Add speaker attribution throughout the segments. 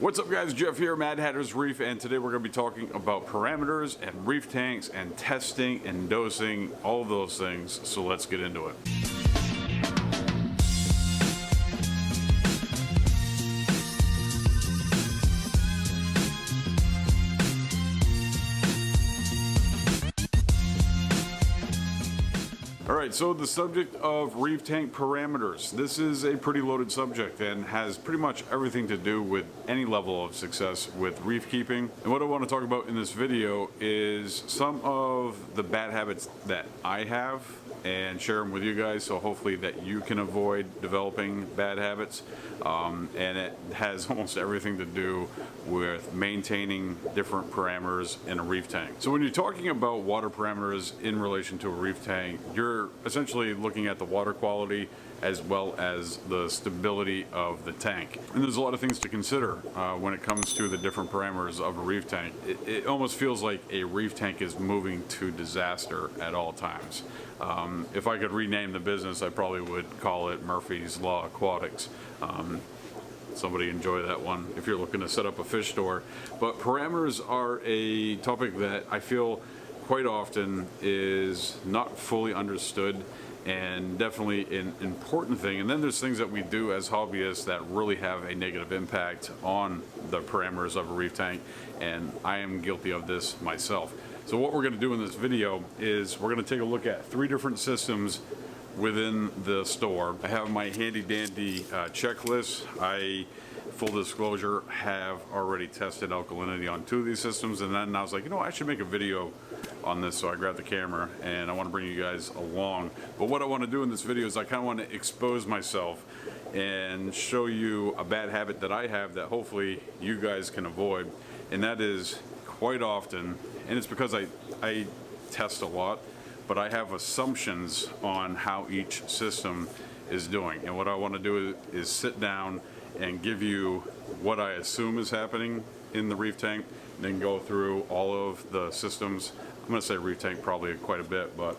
Speaker 1: What's up guys, Jeff here, Mad Hatter's Reef, and today we're going to be talking about parameters and reef tanks and testing and dosing, all of those things, so let's get into it. Alright, so the subject of reef tank parameters. This is a pretty loaded subject and has pretty much everything to do with any level of success with reef keeping. And what I want to talk about in this video is some of the bad habits that I have and share them with you guys, so hopefully that you can avoid developing bad habits. And it has almost everything to do with maintaining different parameters in a reef tank. So when you're talking about water parameters in relation to a reef tank, you're essentially looking at the water quality as well as the stability of the tank. And there's a lot of things to consider when it comes to the different parameters of a reef tank. It almost feels like a reef tank is moving to disaster at all times. If I could rename the business, I probably would call it Murphy's Law Aquatics. Somebody enjoy that one if you're looking to set up a fish store. But parameters are a topic that I feel quite often is not fully understood, and definitely an important thing. And then there's things that we do as hobbyists that really have a negative impact on the parameters of a reef tank, and I am guilty of this myself. So what we're going to do in this video is we're going to take a look at 3 different systems within the store. I have my handy dandy checklist. I, full disclosure, have already tested alkalinity on 2 of these systems, and then I was like, you know, I should make a video on this, so I grabbed the camera and I want to bring you guys along. But what I want to do in this video is I kind of want to expose myself and show you a bad habit that I have that hopefully you guys can avoid, and that is quite often, and it's because I test a lot, but I have assumptions on how each system is doing. And what I want to do is sit down and give you what I assume is happening in the reef tank, then go through all of the systems. I'm going to say reef tank probably quite a bit, but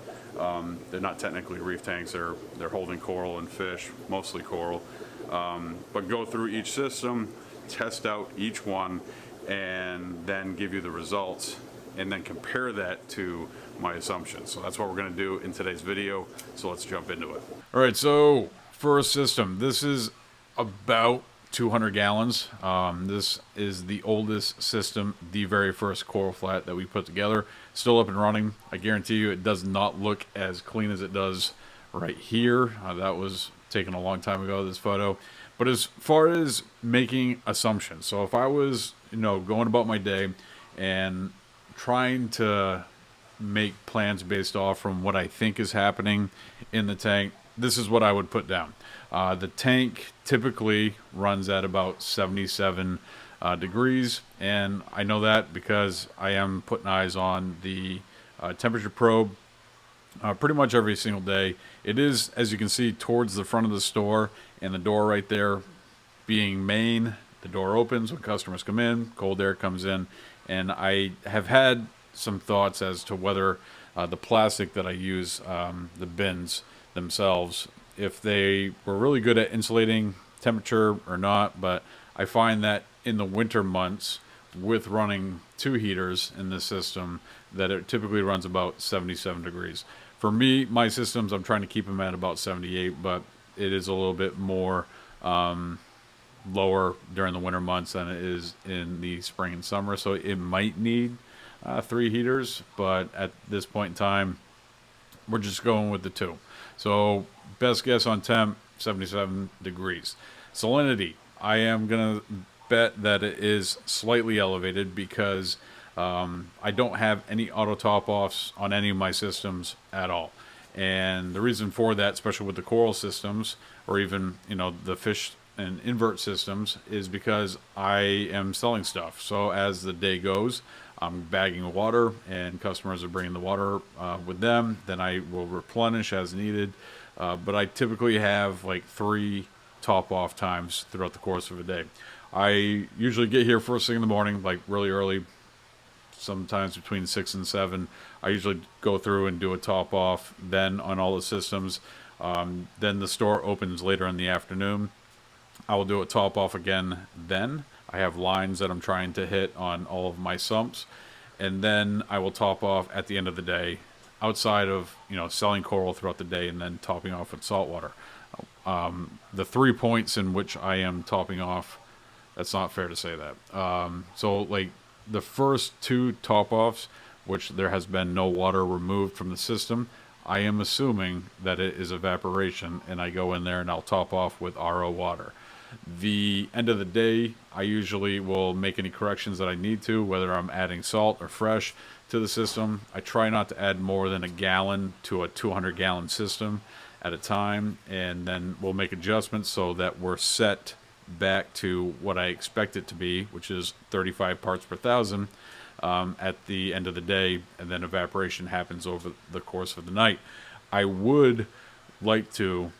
Speaker 1: they're not technically reef tanks. They're holding coral and fish, mostly coral. But go through each system, test out each one, and then give you the results, and then compare that to my assumptions. So that's what we're going to do in today's video. So let's jump into it. All right, so first system, this is about 200 gallons. This is the oldest system, the very first coral flat that we put together. Still up and running. I guarantee you it does not look as clean as it does right here. That was taken a long time ago, this photo. But as far as making assumptions, so if I was, going about my day and trying to make plans based off from what I think is happening in the tank, this is what I would put down. The tank typically runs at about 77 degrees, and I know that because I am putting eyes on the temperature probe pretty much every single day. It is, as you can see, towards the front of the store, and the door right there being main. The door opens when customers come in, cold air comes in, and I have had some thoughts as to whether the plastic that I use, the bins themselves, if they were really good at insulating temperature or not. But I find that in the winter months, with running 2 heaters in this system, that it typically runs about 77 degrees. For me, my systems, I'm trying to keep them at about 78, but it is a little bit more lower during the winter months than it is in the spring and summer. So it might need 3 heaters, but at this point in time, we're just going with the 2. So best guess on temp, 77 degrees. Salinity, I am going to bet that it is slightly elevated because I don't have any auto top-offs on any of my systems at all. And the reason for that, especially with the coral systems, or even, the fish and invert systems, is because I am selling stuff. So as the day goes, I'm bagging water and customers are bringing the water with them. Then I will replenish as needed. But I typically have like 3 top-off times throughout the course of a day. I usually get here first thing in the morning, like really early, sometimes between 6 and 7. I usually go through and do a top-off then on all the systems. Then the store opens later in the afternoon. I will do a top-off again then. I I have lines that I'm trying to hit on all of my sumps, and then I will top off at the end of the day, outside of selling coral throughout the day, and then topping off with saltwater. The 3 points in which I am topping off, that's not fair to say that. So like the first 2 top offs, which there has been no water removed from the system, I am assuming that it is evaporation, and I go in there and I'll top off with RO water. The end of the day, I usually will make any corrections that I need to, whether I'm adding salt or fresh to the system. I try not to add more than a gallon to a 200-gallon system at a time, and then we'll make adjustments so that we're set back to what I expect it to be, which is 35 parts per thousand at the end of the day, and then evaporation happens over the course of the night. I would like to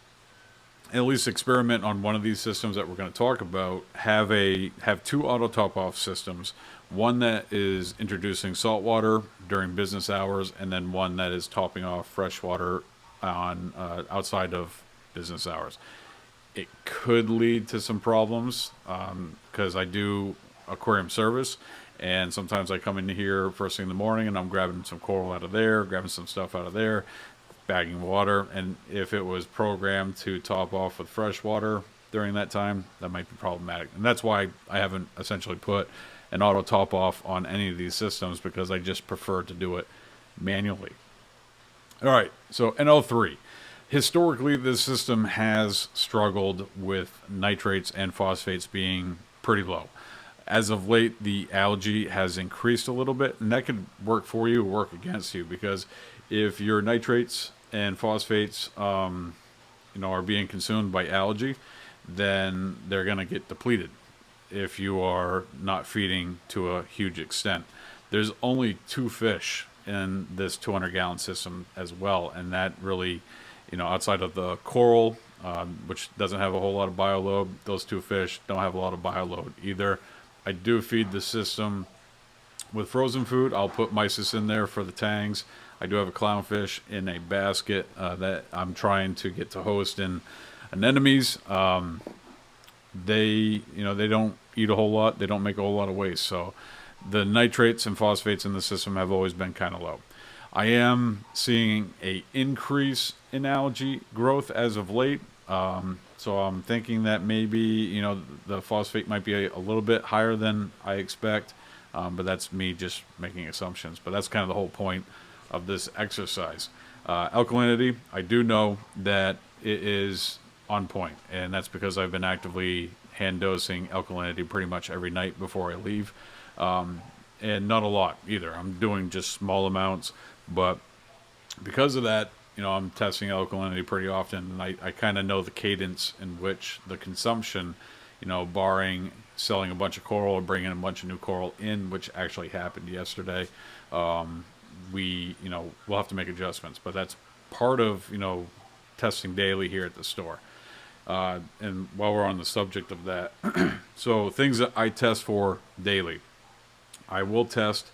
Speaker 1: at least experiment on one of these systems that we're going to talk about. Have 2 auto top off systems, one that is introducing saltwater during business hours, and then one that is topping off freshwater on outside of business hours. It could lead to some problems because I do aquarium service, and sometimes I come in here first thing in the morning and I'm grabbing some coral out of there, grabbing some stuff out of there, bagging water, and if it was programmed to top off with fresh water during that time, that might be problematic. And that's why I haven't essentially put an auto top off on any of these systems, because I just prefer to do it manually. All right, so NO3. Historically, this system has struggled with nitrates and phosphates being pretty low. As of late, the algae has increased a little bit, and that could work for you or work against you, because if your nitrates and phosphates are being consumed by algae, then they're going to get depleted if you are not feeding to a huge extent. There's only 2 fish in this 200-gallon system as well, and that really, outside of the coral, which doesn't have a whole lot of bioload, those 2 fish don't have a lot of bioload either. I do feed the system with frozen food. I'll put mysis in there for the tangs. I do have a clownfish in a basket that I'm trying to get to host in anemones. They don't eat a whole lot. They don't make a whole lot of waste. So the nitrates and phosphates in the system have always been kind of low. I am seeing a increase in algae growth as of late. So I'm thinking that maybe, the phosphate might be a little bit higher than I expect. But that's me just making assumptions. But that's kind of the whole point of this exercise. Alkalinity, I do know that it is on point, and that's because I've been actively hand dosing alkalinity pretty much every night before I leave, and not a lot either. I'm doing just small amounts, but because of that, I'm testing alkalinity pretty often, and I kind of know the cadence in which the consumption, barring selling a bunch of coral or bringing a bunch of new coral in, which actually happened yesterday. We'll have to make adjustments, but that's part of, testing daily here at the store. And while we're on the subject of that, so things that I test for daily, I will test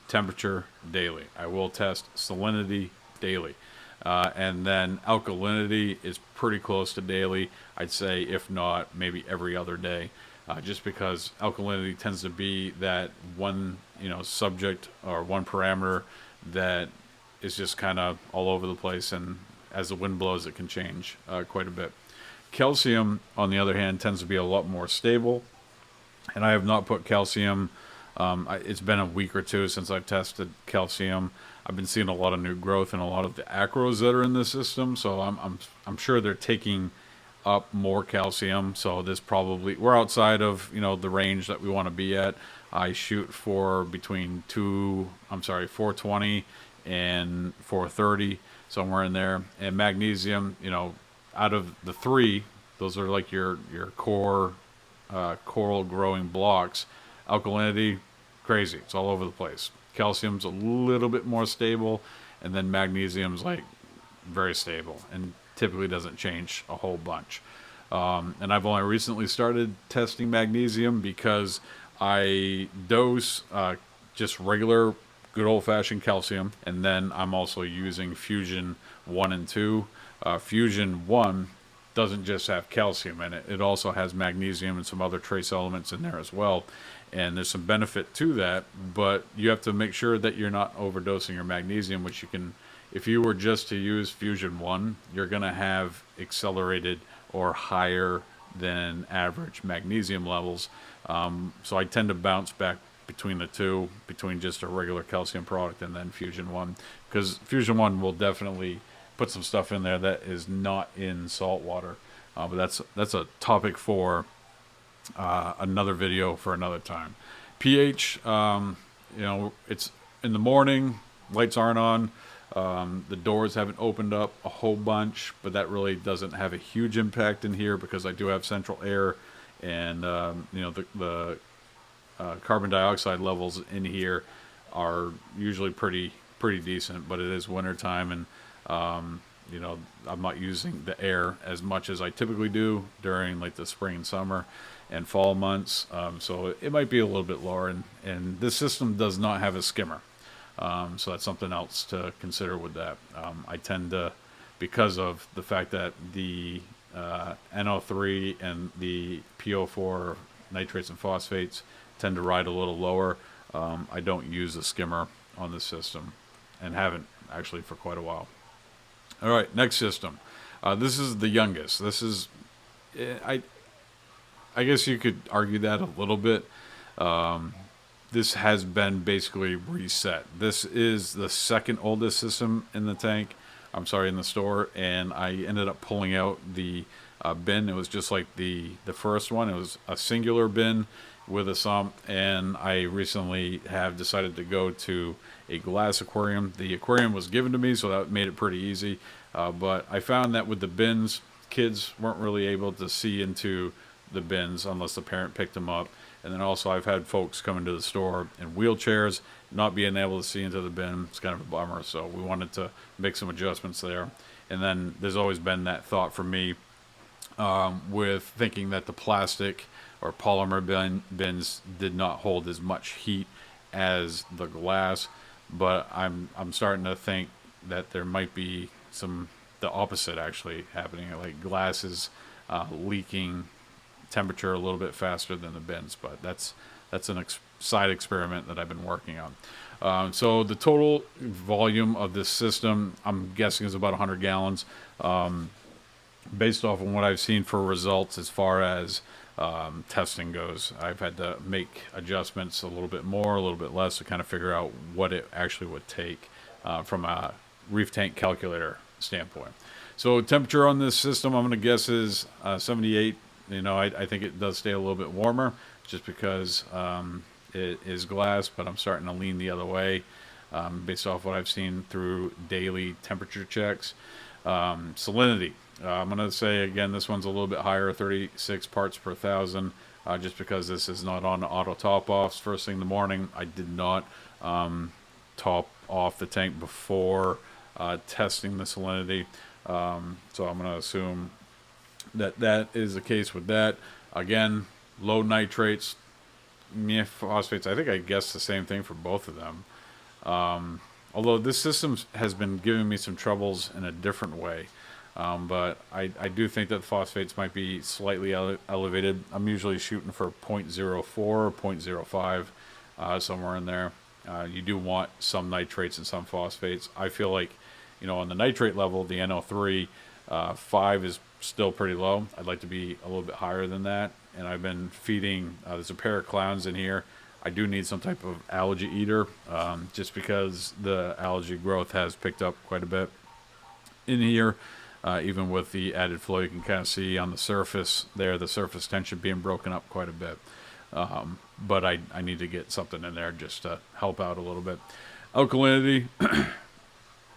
Speaker 1: temperature daily. I will test salinity daily. And then alkalinity is pretty close to daily. I'd say, if not, maybe every other day. Just because alkalinity tends to be that one, subject or one parameter that is just kind of all over the place, and as the wind blows, it can change quite a bit. Calcium, on the other hand, tends to be a lot more stable, and I have not put calcium. It's been a week or 2 since I've tested calcium. I've been seeing a lot of new growth in a lot of the acros that are in the system, so I'm sure they're taking up more calcium. So this probably, we're outside of the range that we want to be at. I shoot for between 420 and 430, somewhere in there. And magnesium, out of the 3, those are like your core coral growing blocks. Alkalinity, crazy, it's all over the place. Calcium's a little bit more stable, and then magnesium's like very stable and typically doesn't change a whole bunch. And I've only recently started testing magnesium because I dose just regular good old-fashioned calcium, and then I'm also using Fusion 1 and 2. Fusion 1 doesn't just have calcium in it. It also has magnesium and some other trace elements in there as well. And there's some benefit to that, but you have to make sure that you're not overdosing your magnesium, which you can, if you were just to use Fusion 1, you're going to have accelerated or higher than average magnesium levels. So I tend to bounce back between the two, between just a regular calcium product and then Fusion 1, because Fusion 1 will definitely put some stuff in there that is not in saltwater. But that's a topic for another video for another time. pH, it's in the morning, lights aren't on, the doors haven't opened up a whole bunch, but that really doesn't have a huge impact in here because I do have central air, and the carbon dioxide levels in here are usually pretty decent, but it is wintertime, and I'm not using the air as much as I typically do during like the spring and summer and fall months, so it might be a little bit lower, and this system does not have a skimmer, so that's something else to consider with that. I tend to, because of the fact that the NO3 and the PO4 nitrates and phosphates tend to ride a little lower, I don't use a skimmer on this system, and haven't actually for quite a while. All right, next system. This is the youngest. This is, I guess you could argue that a little bit. This has been basically reset. This is the second oldest system in the tank. I'm sorry, in the store, and I ended up pulling out the bin. It was just like the first one. It was a singular bin with a sump, and I recently have decided to go to a glass aquarium. The aquarium was given to me, so that made it pretty easy. But I found that with the bins, kids weren't really able to see into the bins unless the parent picked them up. And then also I've had folks come into the store in wheelchairs, not being able to see into the bin. It's kind of a bummer, so we wanted to make some adjustments there. And then there's always been that thought for me with thinking that the plastic or polymer bins did not hold as much heat as the glass, but I'm starting to think that there might be the opposite actually happening, like glass is leaking temperature a little bit faster than the bins, but that's an side experiment that I've been working on. So the total volume of this system, I'm guessing, is about 100 gallons, based off of what I've seen for results as far as testing goes. I've had to make adjustments a little bit more, a little bit less, to kind of figure out what it actually would take from a reef tank calculator standpoint. So temperature on this system, I'm going to guess, is 78. I think it does stay a little bit warmer just because it is glass, but I'm starting to lean the other way based off what I've seen through daily temperature checks. Salinity, I'm going to say, again, this one's a little bit higher, 36 parts per thousand, just because this is not on auto top-offs. First thing in the morning, I did not top off the tank before testing the salinity, so I'm going to assume that is the case with that. Again, low nitrates, phosphates, I think I guessed the same thing for both of them. Although this system has been giving me some troubles in a different way. But I do think that the phosphates might be slightly elevated. I'm usually shooting for 0.04 or 0.05, somewhere in there. You do want some nitrates and some phosphates. I feel like, on the nitrate level, the NO3, 5 is still pretty low. I'd like to be a little bit higher than that. And I've been feeding, there's a pair of clowns in here. I do need some type of algae eater, just because the algae growth has picked up quite a bit in here. Even with the added flow, you can kind of see on the surface there, the surface tension being broken up quite a bit. But I need to get something in there just to help out a little bit. Alkalinity,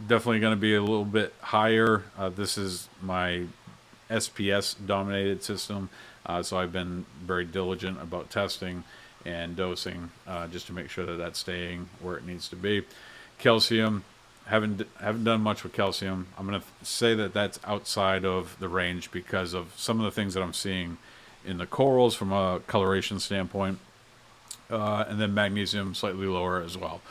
Speaker 1: definitely going to be a little bit higher. This is my SPS dominated system, so I've been very diligent about testing and dosing, just to make sure that that's staying where it needs to be. Calcium, haven't done much with calcium. I'm going to say that that's outside of the range because of some of the things that I'm seeing in the corals from a coloration standpoint, and then magnesium slightly lower as well.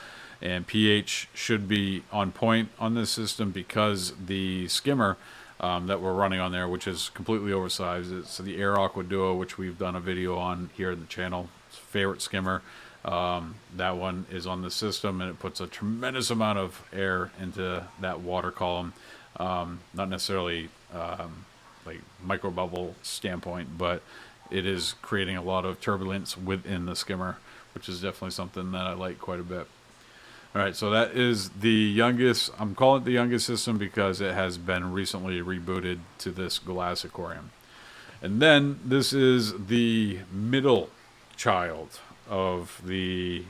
Speaker 1: And pH should be on point on this system because the skimmer, that we're running on there, which is completely oversized. It's the Air Aqua Duo, which we've done a video on here in the channel. It's a favorite skimmer. That one is on the system, and it puts a tremendous amount of air into that water column. Not necessarily like micro bubble standpoint, but it is creating a lot of turbulence within the skimmer, which is definitely something that I like quite a bit. All right, so that is the youngest. I'm calling it the youngest system because it has been recently rebooted to this glass aquarium. And then this is the middle child of the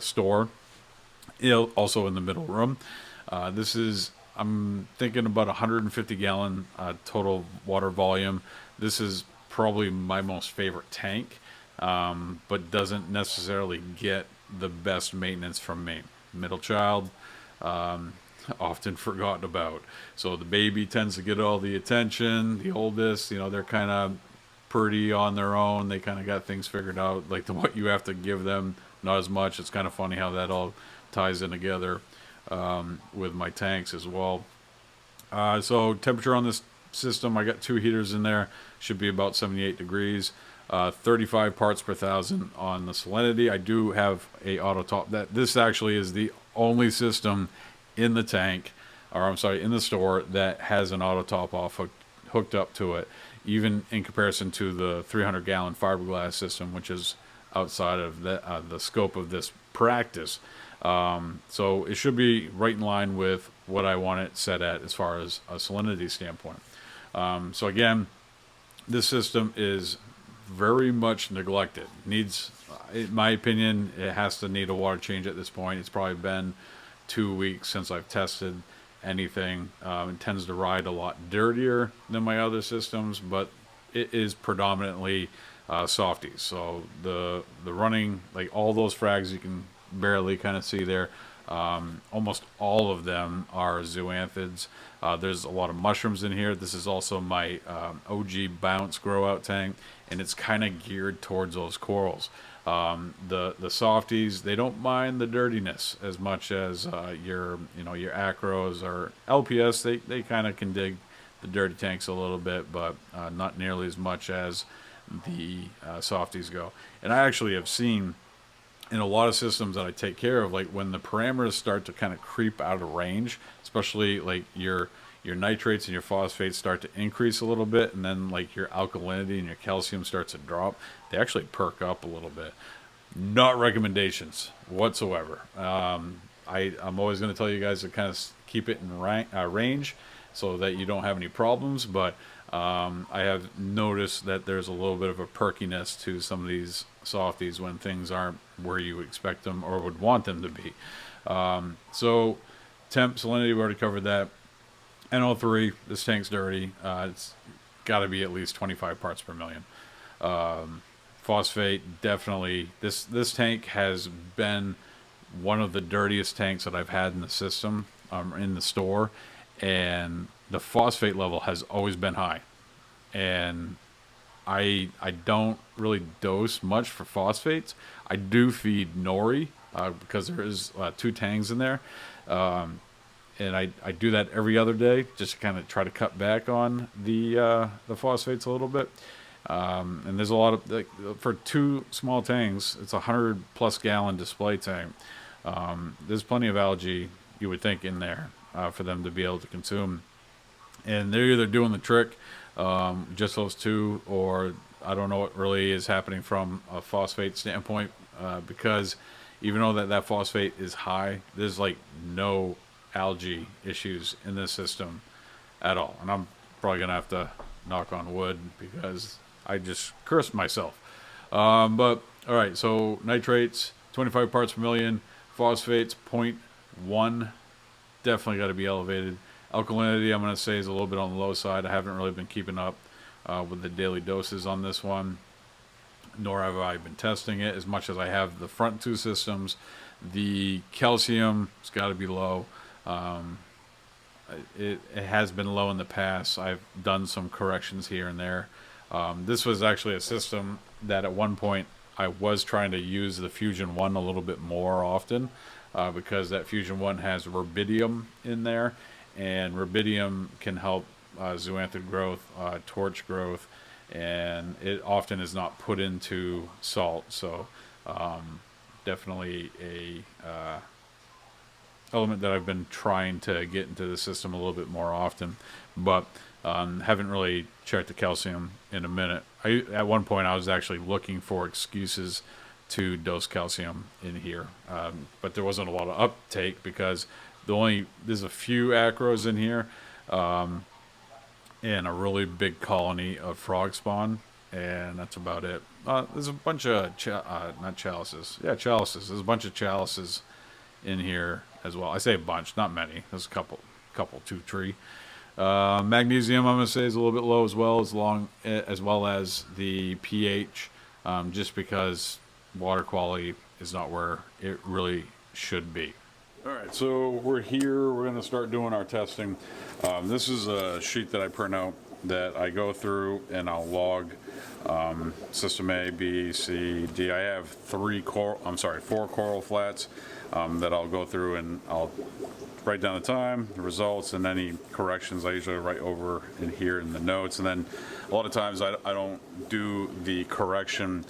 Speaker 1: store, also in the middle room. This is, I'm thinking about 150 gallon total water volume. This is probably my most favorite tank, but doesn't necessarily get the best maintenance from me. Middle child, often forgotten about. So the baby tends to get all the attention. The oldest, they're kind of pretty on their own. They kind of got things figured out. Like what you have to give them, not as much. It's kind of funny how that all ties in together with my tanks as well. So temperature on this system, I got 2 heaters in there. Should be about 78 degrees. 35 parts per thousand on the salinity. I do have a auto top. This actually is the only system in the tank, or I'm sorry, in the store that has an auto top off hooked up to it, even in comparison to the 300 gallon fiberglass system, which is outside of the scope of this practice. So it should be right in line with what I want it set at as far as a salinity standpoint. So again, this system is very much neglected. Needs, in my opinion, it has to need a water change at this point. It's probably been 2 weeks since I've tested anything. It tends to ride a lot dirtier than my other systems, but it is predominantly softies. So the running, like all those frags you can barely kind of see there, almost all of them are zoanthids. There's a lot of mushrooms in here. This is also my OG bounce grow out tank, and it's kind of geared towards those corals. The softies, they don't mind the dirtiness as much as your acros or LPS. They kind of can dig the dirty tanks a little bit, but not nearly as much as the softies go. And I actually have seen in a lot of systems that I take care of, like when the parameters start to kind of creep out of range, especially like your nitrates and your phosphates start to increase a little bit, and then like your alkalinity and your calcium starts to drop, they actually perk up a little bit. Not recommendations whatsoever. I'm always going to tell you guys to kind of keep it in range so that you don't have any problems, but I have noticed that there's a little bit of a perkiness to some of these softies when things aren't where you expect them or would want them to be. So temp, salinity, we already covered that. NO3, this tank's dirty. It's got to be at least 25 parts per million. Phosphate, definitely. This tank has been one of the dirtiest tanks that I've had in the system, in the store, and the phosphate level has always been high. And I don't really dose much for phosphates. I do feed nori because there is 2 tangs in there. And I do that every other day just to kind of try to cut back on the phosphates a little bit. And there's a lot of, like, for 2 small tanks, it's a 100+ gallon display tank. There's plenty of algae, you would think, in there for them to be able to consume. And they're either doing the trick, just those 2, or I don't know what really is happening from a phosphate standpoint, because even though that phosphate is high, there's like no algae issues in this system at all. And I'm probably gonna have to knock on wood because I just cursed myself. But all right, so nitrates 25 parts per million, phosphates 0.1, definitely got to be elevated. Alkalinity, I'm going to say, is a little bit on the low side. I haven't really been keeping up with the daily doses on this one, nor have I been testing it as much as I have the front 2 systems. The calcium has got to be low. It has been low in the past. I've done some corrections here and there. This was actually a system that at one point I was trying to use the Fusion 1 a little bit more often because that Fusion 1 has rubidium in there, and rubidium can help zoanthid growth, torch growth, and it often is not put into salt. So definitely a element that I've been trying to get into the system a little bit more often, but haven't really checked the calcium in a minute. At one point I was actually looking for excuses to dose calcium in here, but there wasn't a lot of uptake because there's a few acros in here, and a really big colony of frog spawn, and that's about it. There's a bunch of not chalices, yeah, chalices. There's a bunch of chalices in here as well. I say a bunch, not many. There's a couple, 2-3. Magnesium, I'm gonna say, is a little bit low as well, as well as the pH, just because water quality is not where it really should be. All right, so we're here. We're gonna start doing our testing. This is a sheet that I print out that I go through and I'll log system A, B, C, D. I have 4 coral flats that I'll go through and I'll write down the time, the results, and any corrections I usually write over in here in the notes. And then a lot of times I don't do the correction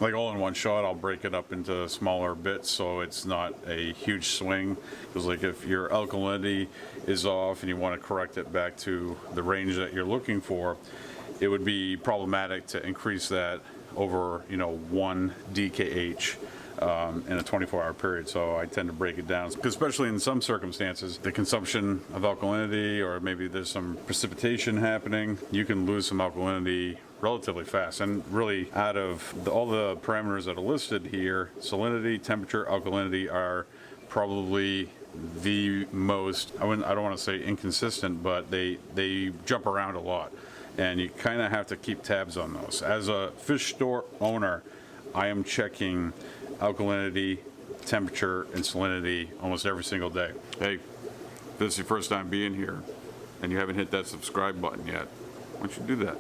Speaker 1: like all in one shot. I'll break it up into smaller bits so it's not a huge swing, because like if your alkalinity is off and you want to correct it back to the range that you're looking for, it would be problematic to increase that over 1 DKH in a 24-hour period. So I tend to break it down, because especially in some circumstances, the consumption of alkalinity, or maybe there's some precipitation happening, you can lose some alkalinity relatively fast. And really, out of all the parameters that are listed here, salinity, temperature, alkalinity are probably the most, I don't want to say inconsistent, but they jump around a lot, and you kind of have to keep tabs on those. As a fish store owner, I am checking alkalinity, temperature, and salinity almost every single day. Hey, if this is your first time being here and you haven't hit that subscribe button yet, why don't you do that?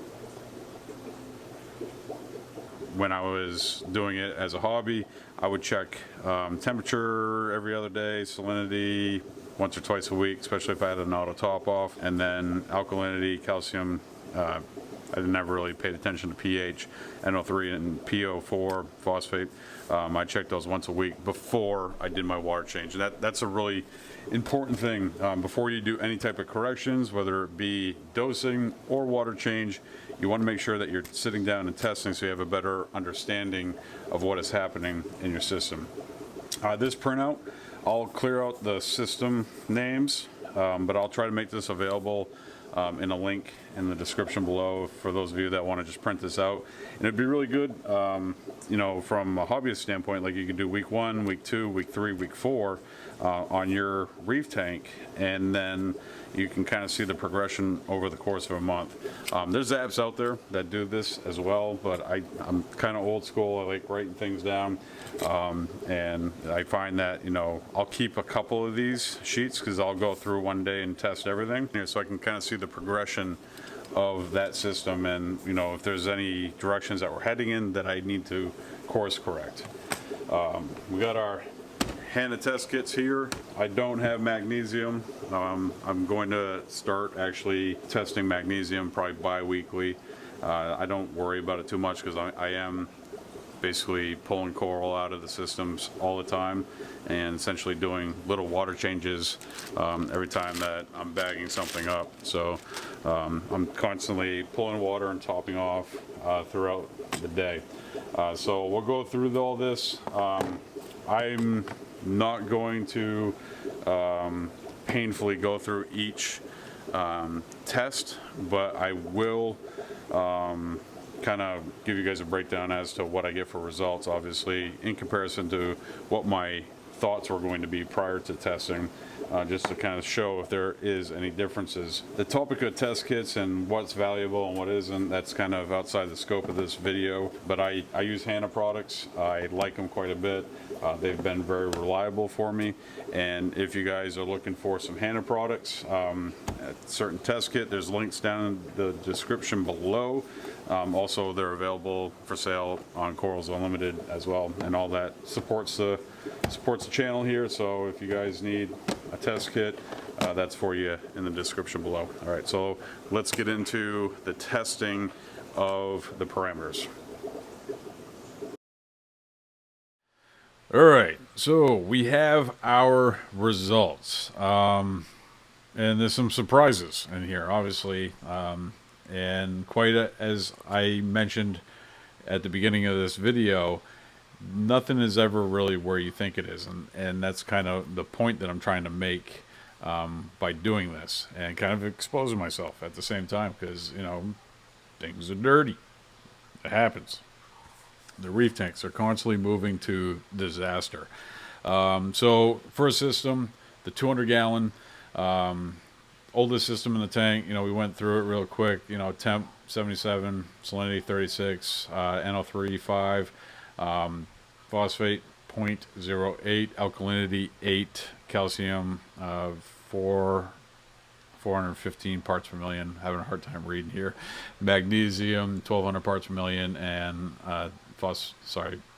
Speaker 1: When I was doing it as a hobby, I would check temperature every other day, salinity once or twice a week, especially if I had an auto top off, and then alkalinity, calcium. I never really paid attention to pH, NO3, and PO4, phosphate. I checked those once a week before I did my water change. And that's a really important thing. Before you do any type of corrections, whether it be dosing or water change, you want to make sure that you're sitting down and testing so you have a better understanding of what is happening in your system. This printout, I'll clear out the system names, but I'll try to make this available in a link in the description below for those of you that want to just print this out. And it'd be really good, from a hobbyist standpoint, like you can do week 1, week 2, week 3, week 4 on your reef tank, and then you can kind of see the progression over the course of a month. There's apps out there that do this as well, but I'm kind of old school. I like writing things down, and I find that I'll keep a couple of these sheets because I'll go through one day and test everything, so I can kind of see the progression of that system, and if there's any directions that we're heading in that I need to course correct. We got our Hannah test kits here. I don't have magnesium. I'm going to start actually testing magnesium probably bi-weekly. I don't worry about it too much because I am basically pulling coral out of the systems all the time and essentially doing little water changes every time that I'm bagging something up. So I'm constantly pulling water and topping off throughout the day. So we'll go through all this. I'm not going to painfully go through each test, but I will kind of give you guys a breakdown as to what I get for results, obviously in comparison to what my thoughts were going to be prior to testing, just to kind of show if there is any differences. The topic of test kits and what's valuable and what isn't, that's kind of outside the scope of this video, but I use Hannah products. I like them quite a bit. They've been very reliable for me, and if you guys are looking for some Hannah products, a certain test kit, there's links down in the description below. Also, they're available for sale on Corals Unlimited as well, and all that supports the channel here. So if you guys need a test kit, that's for you in the description below. All right, so let's get into the testing of the parameters. All right, so we have our results, and there's some surprises in here, obviously, and as I mentioned at the beginning of this video, nothing is ever really where you think it is, and that's kind of the point that I'm trying to make by doing this and kind of exposing myself at the same time, because things are dirty. It happens. The reef tanks are constantly moving to disaster. So for a system, the 200-gallon oldest system in the tank, we went through it real quick. Temp 77, salinity 36, NO3 5, phosphate 0.08, alkalinity 8, calcium 415 parts per million. Having a hard time reading here. Magnesium 1200 parts per million, and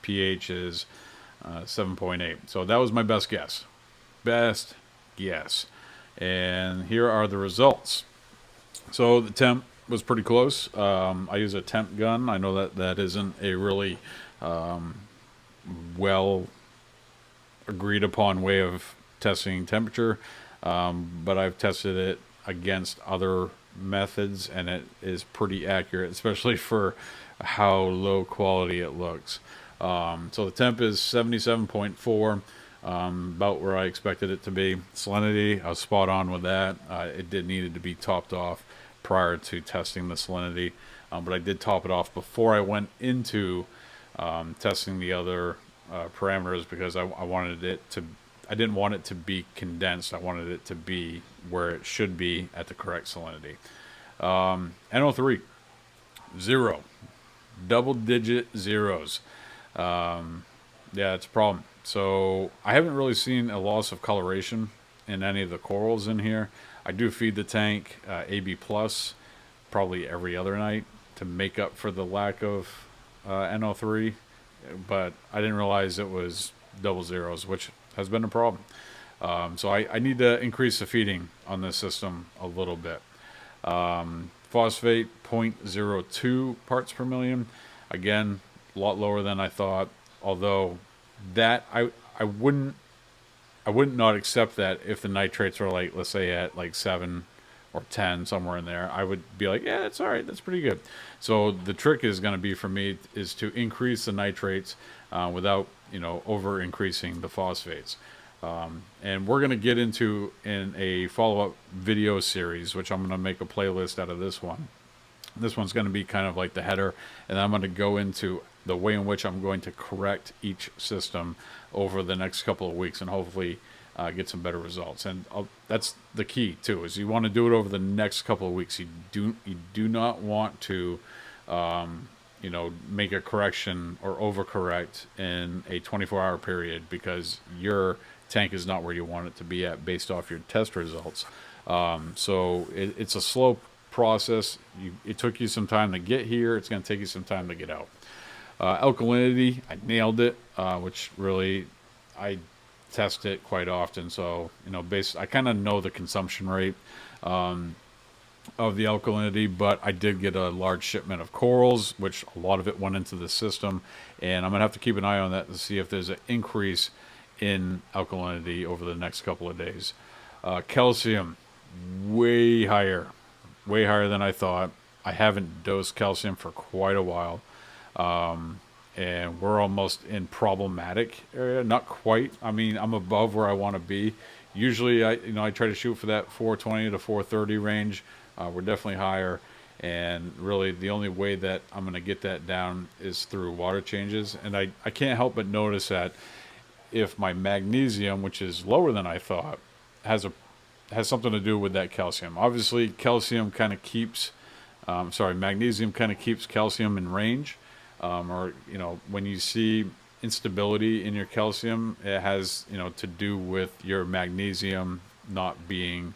Speaker 1: pH is 7.8. So that was my best guess. And here are the results. So the temp was pretty close. I use a temp gun. I know that isn't a really well agreed upon way of testing temperature, but I've tested it against other methods, and it is pretty accurate, especially for how low quality it looks. So the temp is 77.4, about where I expected it to be. Salinity, I was spot on with that. It needed to be topped off prior to testing the salinity, but I did top it off before I went into testing the other parameters, because I didn't want it to be condensed. I wanted it to be where it should be at the correct salinity. NO3, 0. Double-digit zeros. Yeah, it's a problem. So I haven't really seen a loss of coloration in any of the corals in here. I do feed the tank AB+, probably every other night to make up for the lack of NO3, but I didn't realize it was double zeros, which has been a problem. So I need to increase the feeding on this system a little bit. Phosphate 0.02 parts per million. Again, a lot lower than I thought, although that I wouldn't not accept that if the nitrates were like, let's say at like 7 or 10, somewhere in there. I would be like, yeah, that's all right, that's pretty good. So the trick is going to be for me is to increase the nitrates without over increasing the phosphates. And we're going to get into in a follow-up video series, which I'm going to make a playlist out of this one. This one's going to be kind of like the header, and I'm going to go into the way in which I'm going to correct each system over the next couple of weeks, and hopefully get some better results. And that's the key too, is you want to do it over the next couple of weeks. You do not want to make a correction or overcorrect in a 24-hour period, because your tank is not where you want it to be at based off your test results. So it's a slow process. It took you some time to get here. It's going to take you some time to get out. Alkalinity, I nailed it, which really I test it quite often. So I kind of know the consumption rate of the alkalinity, but I did get a large shipment of corals, which a lot of it went into the system, and I'm gonna have to keep an eye on that to see if there's an increase in alkalinity over the next couple of days. Calcium, way higher than I thought. I haven't dosed calcium for quite a while, and we're almost in problematic area. Not quite. I mean, I'm above where I want to be. Usually, I try to shoot for that 420 to 430 range. We're definitely higher, and really the only way that I'm going to get that down is through water changes. And I can't help but notice that if my magnesium, which is lower than I thought, has something to do with that calcium. Obviously, magnesium kind of keeps calcium in range. When you see instability in your calcium, it has to do with your magnesium not being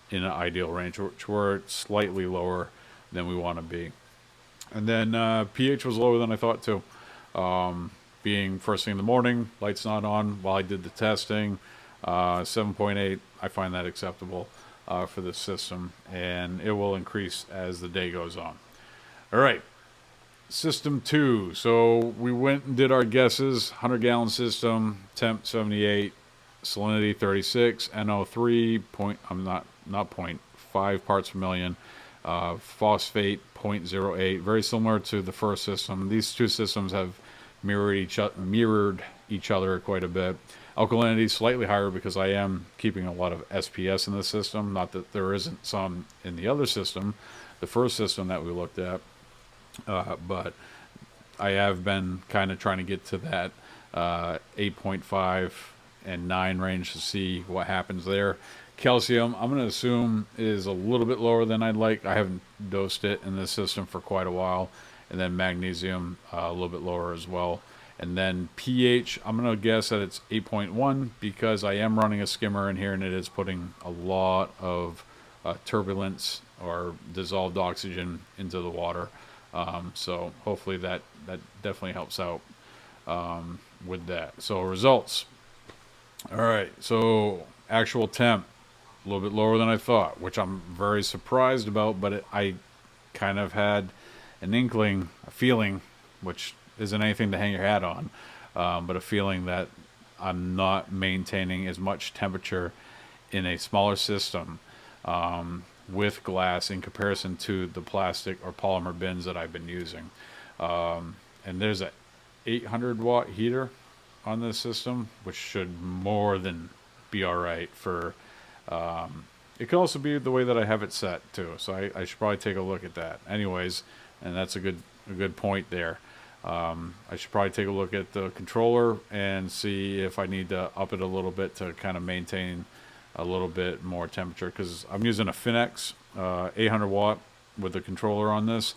Speaker 1: in an ideal range, which we're slightly lower than we want to be. And then pH was lower than I thought too. Being first thing in the morning, lights not on while I did the testing. 7.8. I find that acceptable for this system, and it will increase as the day goes on. All right, system 2. So we went and did our guesses. 100-gallon system, temp 78, salinity 36, NO3 point. I'm not point 5 parts per million. Phosphate 0.08, very similar to the first system. These two systems have mirrored each other quite a bit. Alkalinity slightly higher because I am keeping a lot of SPS in this system. Not that there isn't some in the other system, the first system that we looked at, but I have been kind of trying to get to that 8.5 and 9 range to see what happens there. Calcium, I'm going to assume, is a little bit lower than I'd like. I haven't dosed it in this system for quite a while. And then magnesium, a little bit lower as well. And then pH, I'm going to guess that it's 8.1 because I am running a skimmer in here and it is putting a lot of turbulence or dissolved oxygen into the water. So hopefully that definitely helps out with that. So results. All right, so actual temp, a little bit lower than I thought, which I'm very surprised about, but I kind of had an inkling, a feeling, which isn't anything to hang your hat on, but a feeling that I'm not maintaining as much temperature in a smaller system with glass in comparison to the plastic or polymer bins that I've been using. And there's a 800 watt heater on this system, which should more than be all right for it could also be the way that I have it set too, so I should probably take a look at that anyways. And that's a good point there. I should probably take a look at the controller and see if I need to up it a little bit to kind of maintain a little bit more temperature, because I'm using a Finex 800 watt with the controller on this,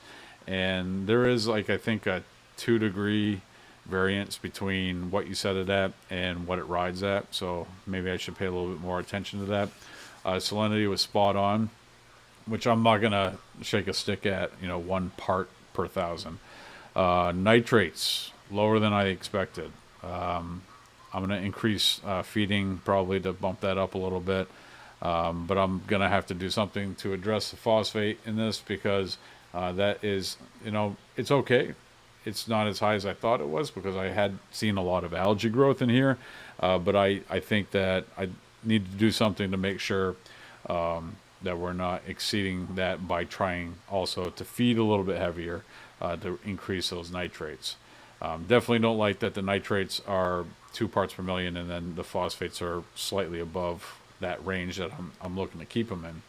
Speaker 1: and there is, like, I think a 2-degree variance between what you set it at and what it rides at, so maybe I should pay a little bit more attention to that. Salinity was spot on, which I'm not gonna shake a stick at, 1 part per 1,000. Nitrates lower than I expected. I'm gonna increase feeding probably to bump that up a little bit, but I'm gonna have to do something to address the phosphate in this, because that is, it's okay. It's not as high as I thought it was because I had seen a lot of algae growth in here, but I think that I need to do something to make sure that we're not exceeding that by trying also to feed a little bit heavier to increase those nitrates. Definitely don't like that the nitrates are 2 parts per million and then the phosphates are slightly above that range that I'm looking to keep them in.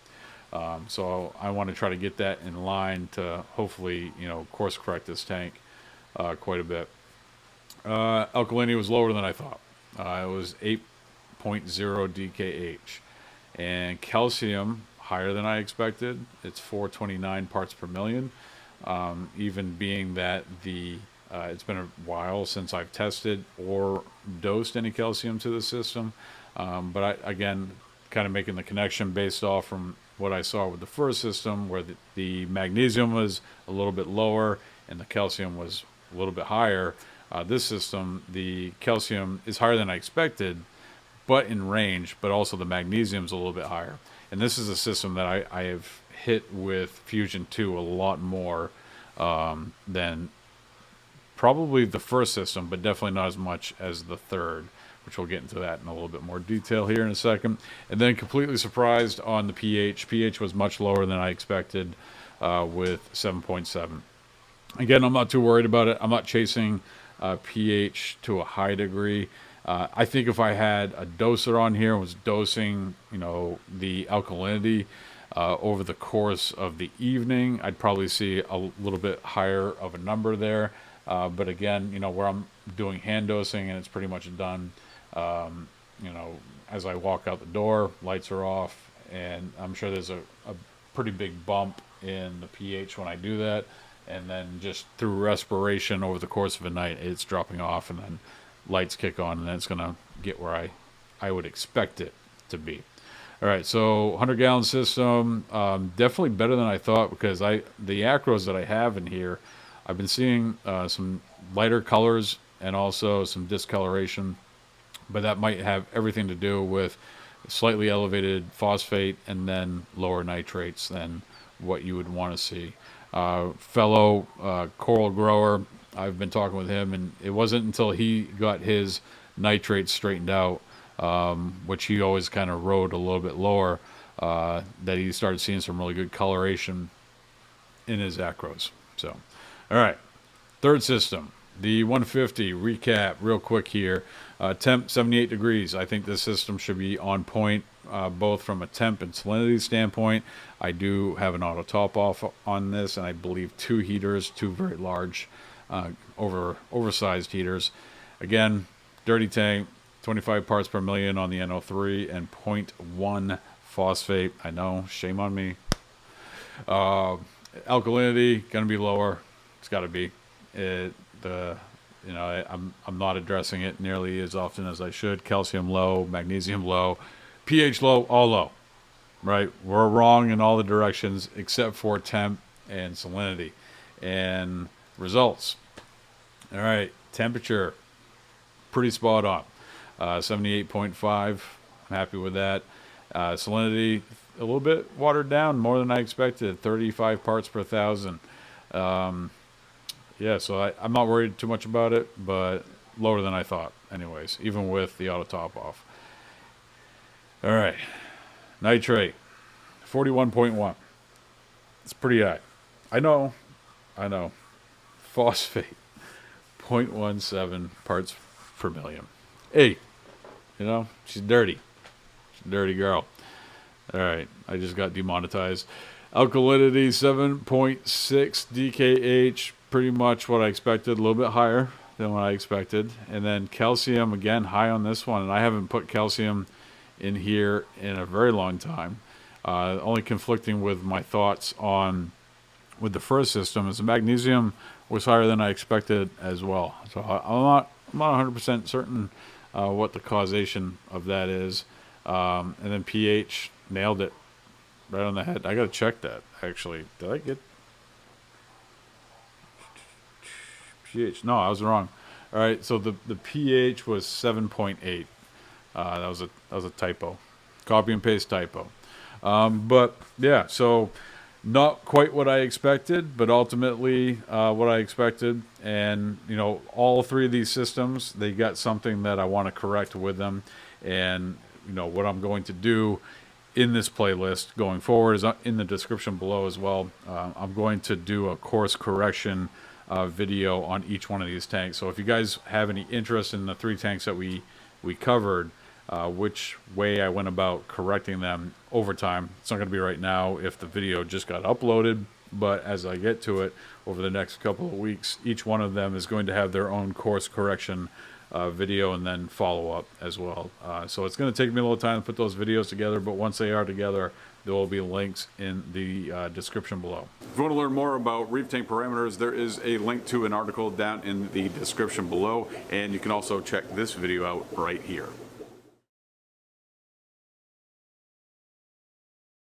Speaker 1: So I want to try to get that in line to hopefully, course correct this tank quite a bit. Alkalinity was lower than I thought. It was 8.0 DKH. And calcium, higher than I expected. It's 429 parts per million. Even being that it's been a while since I've tested or dosed any calcium to the system. But again, kind of making the connection based off from what I saw with the first system, where the magnesium was a little bit lower and the calcium was a little bit higher. This system, the calcium is higher than I expected, but in range, but also the magnesium's a little bit higher. And this is a system that I have hit with Fusion 2 a lot more than probably the first system, but definitely not as much as the third, which we'll get into that in a little bit more detail here in a second. And then completely surprised on the pH. pH was much lower than I expected with 7.7. Again, I'm not too worried about it. I'm not chasing pH to a high degree. I think if I had a doser on here and was dosing, the alkalinity over the course of the evening, I'd probably see a little bit higher of a number there. But again, where I'm doing hand dosing and it's pretty much done, as I walk out the door, lights are off, and I'm sure there's a pretty big bump in the pH when I do that. And then just through respiration over the course of a night, it's dropping off, and then lights kick on, and then it's going to get where I would expect it to be. All right, so 100-gallon system, definitely better than I thought, because the acros that I have in here, I've been seeing some lighter colors and also some discoloration, but that might have everything to do with slightly elevated phosphate and then lower nitrates than what you would want to see. Fellow coral grower, I've been talking with him, and it wasn't until he got his nitrates straightened out, which he always kind of rode a little bit lower, that he started seeing some really good coloration in his acros. So, all right, third system, the 150. Recap real quick here. Temp 78 degrees. I think this system should be on point, both from a temp and salinity standpoint. I do have an auto top off on this, and I believe 2 heaters, 2 very large, oversized heaters. Again, dirty tank, 25 parts per million on the NO3 and 0.1 phosphate. I know, shame on me. Alkalinity gonna be lower. It's got to be. I'm not addressing it nearly as often as I should. Calcium low, magnesium low, pH low, all low. Right? We're wrong in all the directions except for temp and salinity. And results. All right, temperature, pretty spot on. 78.5. I'm happy with that. Salinity, a little bit watered down, more than I expected. 35 parts per thousand. Yeah, so I'm not worried too much about it, but lower than I thought, anyways, even with the auto top off. All right, nitrate, 41.1. It's pretty high. I know. Phosphate, 0.17 parts per million. Hey, she's dirty. She's a dirty girl. All right, I just got demonetized. Alkalinity, 7.6 DKH, pretty much what I expected, a little bit higher than what I expected. And then calcium, again, high on this one, and I haven't put calcium in here in a very long time. Only conflicting with my thoughts with the first system is the magnesium was higher than I expected as well. So I'm not 100% certain what the causation of that is. And then pH, nailed it right on the head. I got to check that, actually. Did I get pH? No, I was wrong. All right, so the pH was 7.8. That was a typo, copy and paste typo. But yeah, so not quite what I expected, but ultimately what I expected. And all 3 of these systems, they got something that I want to correct with them. And what I'm going to do in this playlist going forward is in the description below as well. I'm going to do a course correction video on each one of these tanks. So if you guys have any interest in the 3 tanks that we covered, which way I went about correcting them over time, it's not going to be right now if the video just got uploaded, but as I get to it over the next couple of weeks, each one of them is going to have their own course correction video and then follow up as well. So it's going to take me a little time to put those videos together, but once they are together, there will be links in the description below. If you want to learn more about reef tank parameters, there is a link to an article down in the description below, and you can also check this video out right here.